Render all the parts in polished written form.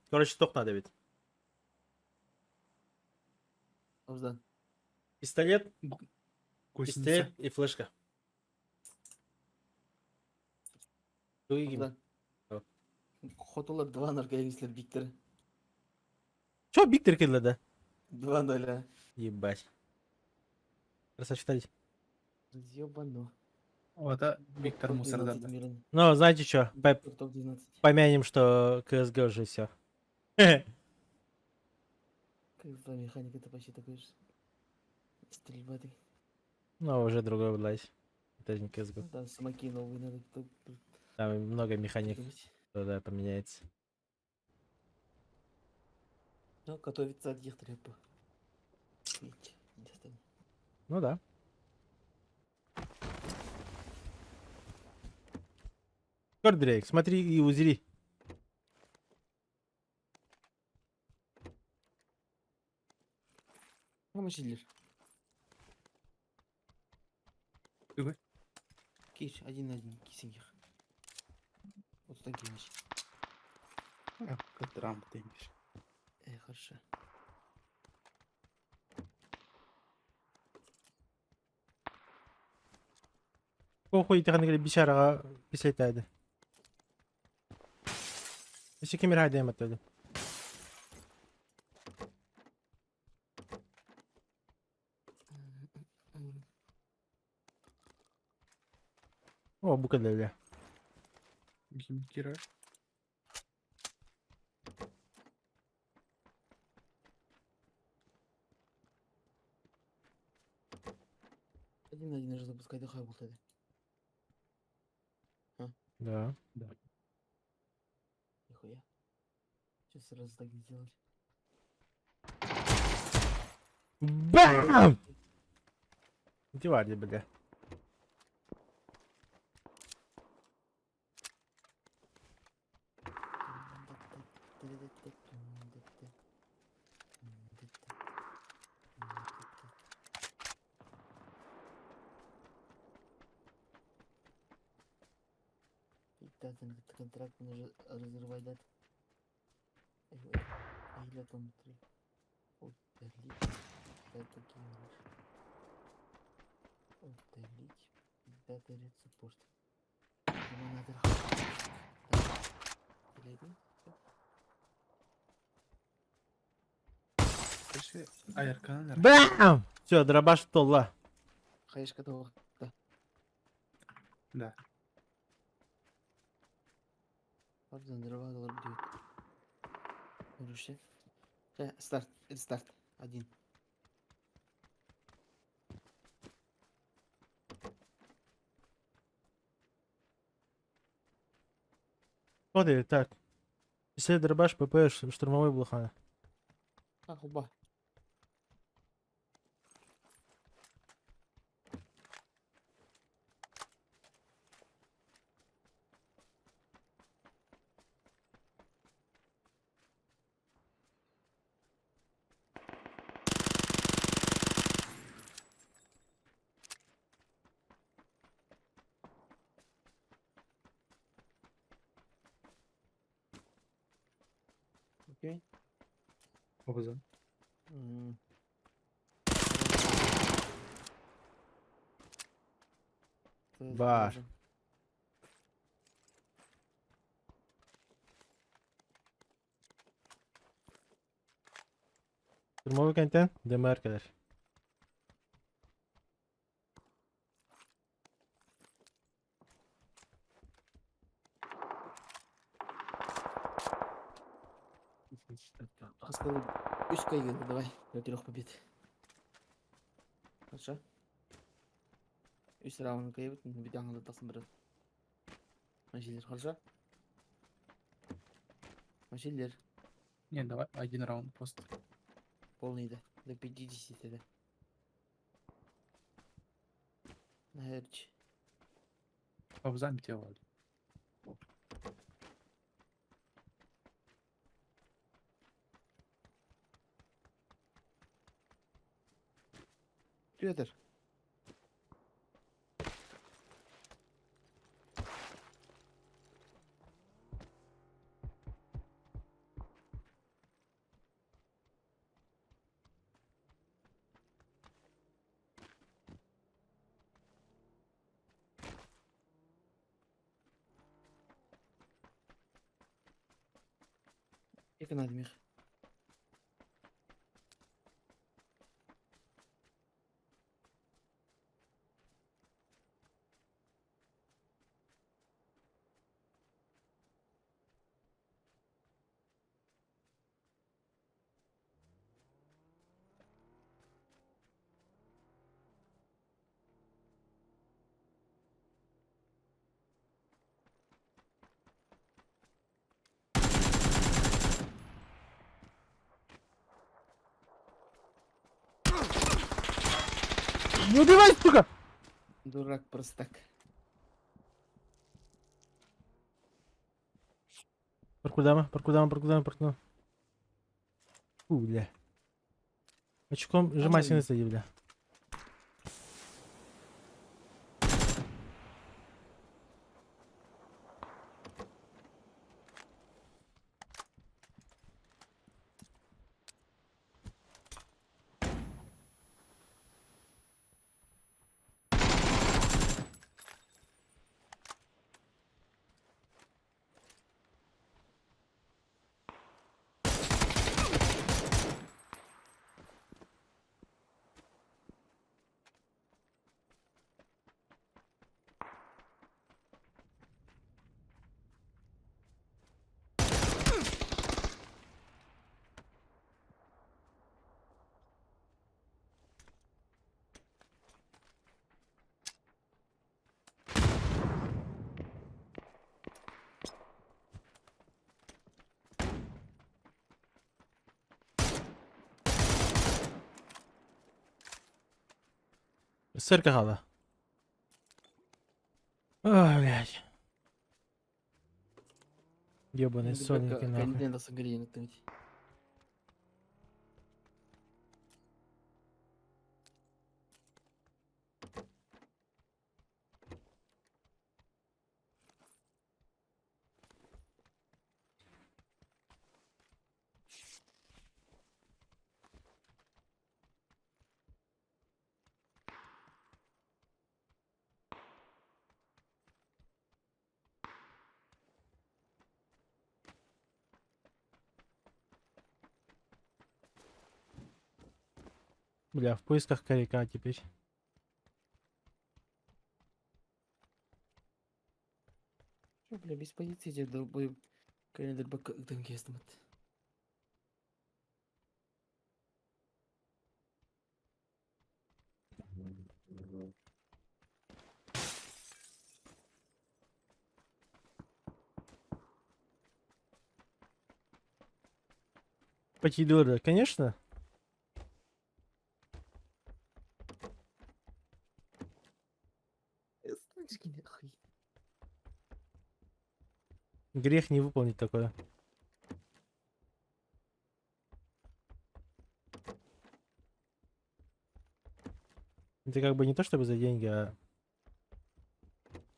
Короче, ток надо ведь. Оздан. Пистолет, Гусеница. пистолет и флешка. Оздан. Ок. Хотулар 2-0 келгенсилер Виктор. Чё Биктер кидла, да? 2-0. Ебать. Красавчик. Ёбану. Вот, а Виктор Топ Мусордан. 12 мира. Ну, знаете что? Виктор топ 12. Помянем, что КСГ уже все. Когда механика это почти такой же. Стрельба ты. Ну, уже другой власть. Это не КСГ. Да, самаки новые надо Там много механик, придумать. да, поменяется. Ну, готовиться от них треба. Видите, не станет. Ну да. Кордрейк, смотри и узри. Мамашилер. Какой? Киш, 1-1, кисингих. Вот такие вещи. Как Трамп, ты имеешь. Хорошо. Похуй, ты ханагали бичарага писайтайды. Если кемер хайдаем оттуда. О, букадели. Гимкира. Один уже запускай, дыхай был тогда. Да. Нихуя. Что сразу так не сделали? Бам! Диварди, бля. Этот контракт нужно разрывать, да? Или там три. Удалить. Это кинешь. Удалить. Дата ред суппорт. Надо. Пиши Айркана. Бам! Все, дробаш толла. Хаешка того. Да. Да. Пардон, дрова доллар бьет. Короче. Старт. Старт. 1. Ходи, так. Писай дробаш, ПП, штурмовой блоха. Хуба. Окей. Обзор. Баш. Штурмовой контент, ДМР, конечно. Сказал, пусть кайган, давай, до 3 побед. Хорошо? Үш раунд кайбет, видеоны тасын бір. Машилер, хорошо? Машилер, Не, давай один раунд просто. полный да, до 50 да. Наверче. Обзам делали. Tüyedir. Yakın Admir. Не убивай, сука! Дурак простак. Паркудама. Фу, бля. Очком сжимайся на стадии, бля. Сырка хала. Ой, блядь. Ёбаный сонники, нахуй. Kendine nasıl gri unuttum hiç. Бля, в поисках коряка теперь. Şu bile biz bayıltıcı da bu kaynadır bakıldığım kestim et. Потидоры, конечно. Слышки нахуй. Грех не выполнить такое. Это как бы не то чтобы за деньги, а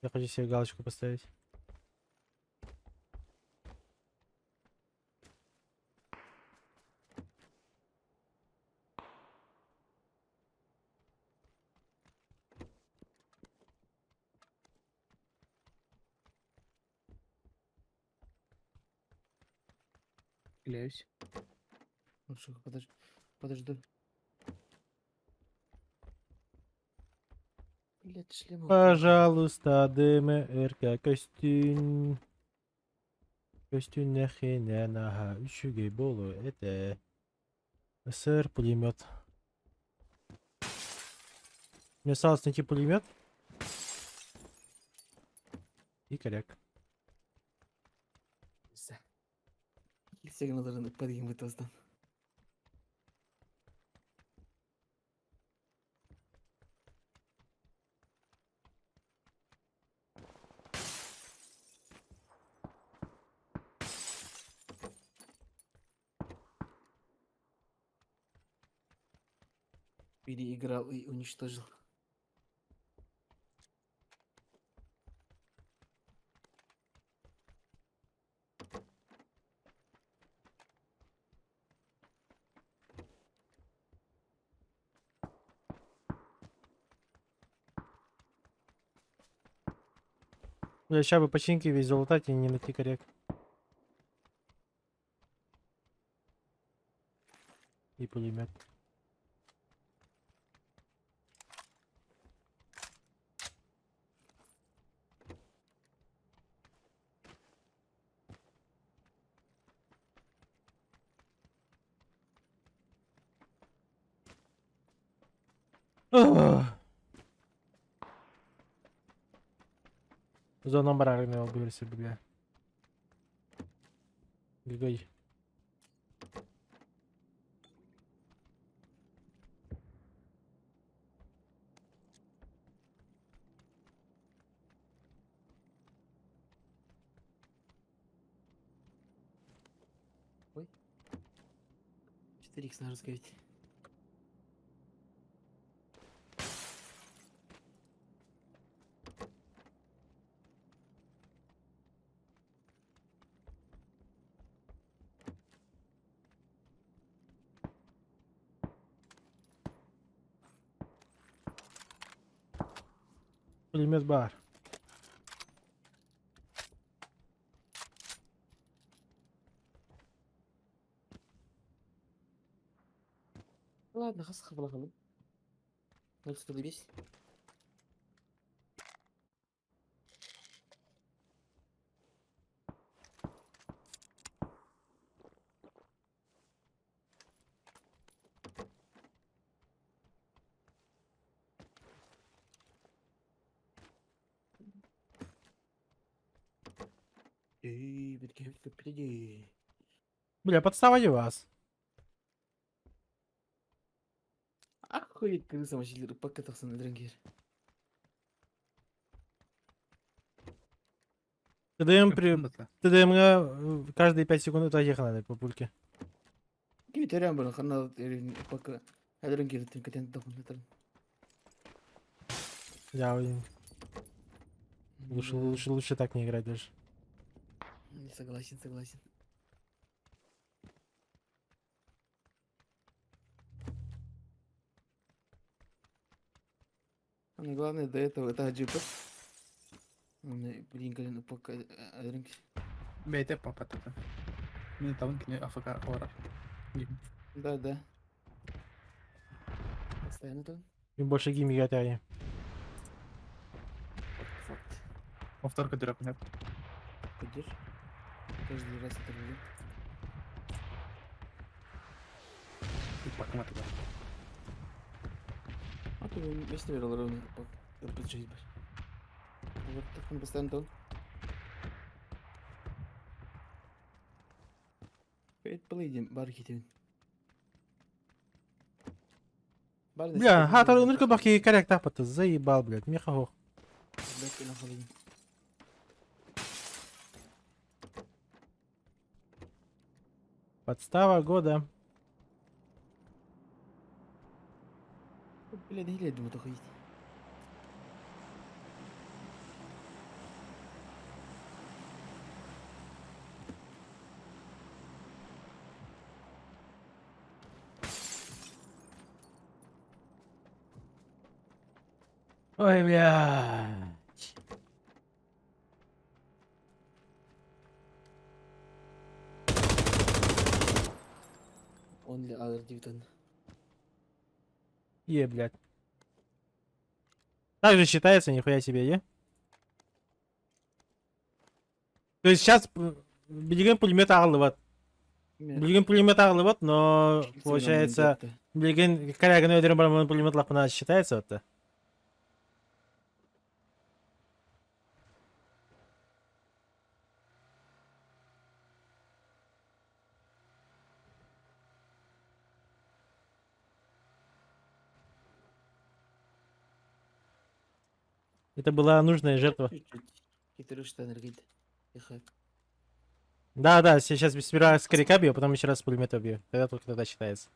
я хочу себе галочку поставить. Хиляюсь. Ну что, подожди. Блять, шлем. Пожалуйста, ДМРК костюм. Костюм нахрена нага. Üşüge bolu это. СР пулемет. Мне осталось найти пулемет. И коряк. Güzel. İlk signallarını padayım bu tozdan. переиграл и уничтожил. Бля, сейчас бы починки весь залутать и не найти коррект. И пулемет. Зона барагны olabilirse bile. Гигай. Ой. 4х на разговить. Пулемет бар. Ладно, хасха балахалım. Nasıl tadı biz? Bir kere впереди. Бля, подставать вас. Охуеть, крыса мочили, покатался на дрангер. ТДМ каждые 5 секунд это ехать по пульке. Kimi terem bana kanal пока дрангер ты контент дохнет. Я лучше так не играть даже. Не согласен, согласен. Самое главное до этого это аджипа. Блин, блин, пока дрангер. BT apa tuh kan? Ini tahun kini AFK orang. Game. Да, да. Постоянно там. Им больше гимми GTA. Факт. Повторка дырок нет. Поддержь. Каждый раз это будет. И пока мы туда. А ты вместе верил ровно. Поддержись, бать. Вот так он постоянно там. Перед полыдем, бархитин. Бля, хатор ну-ка бахи коррект тапа-то заебал, блядь, мехаго. Подстава года. Бля, да я думаю, только есть. Ой, бля. Он ли Алер Дивтон? Блядь. Так же считается, нихуя себе, То есть сейчас Билген пулемет ағылы Билген пулемет ағылы но получается Билген корягын өдерін барман пулемет лапына считается вот-то. Это была нужная жертва. Хитрый штанер, говорит. Да, сейчас сперва с коряка бью, а потом еще раз с пулемета бью. Тогда только тогда считается.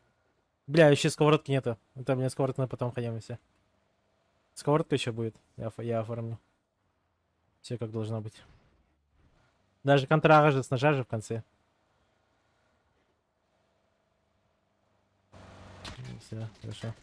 Бля, еще сковородки нету. Это мне сковородку на потом ходим все. Сковородка еще будет. Я оформлю. Все как должно быть. Даже контрага же с ножа же в конце. Все, хорошо.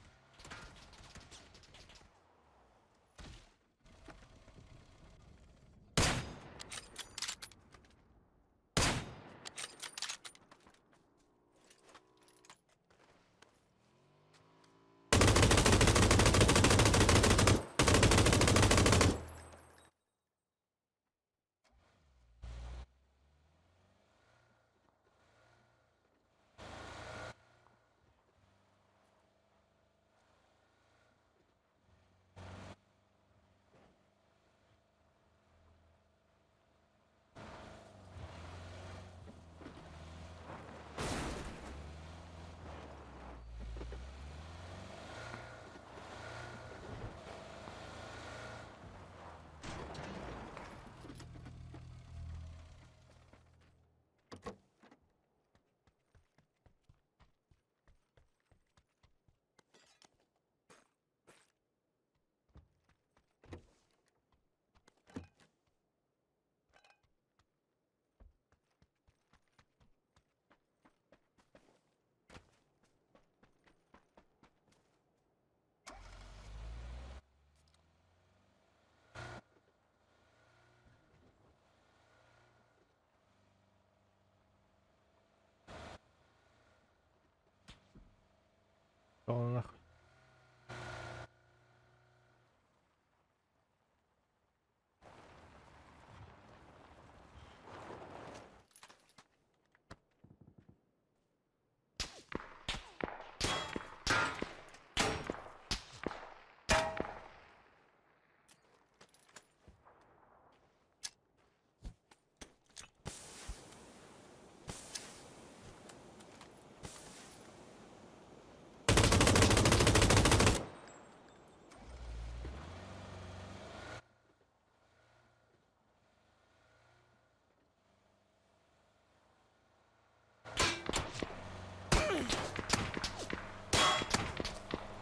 Пошёл нахуй.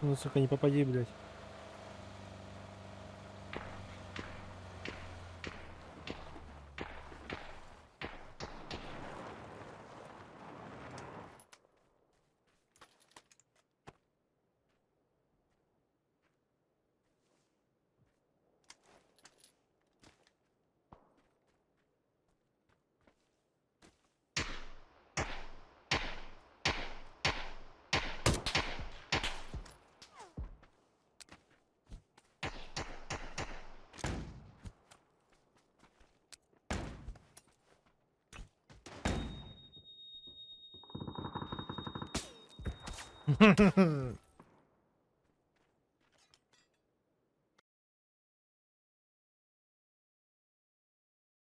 Ну, сука, не попади, блядь.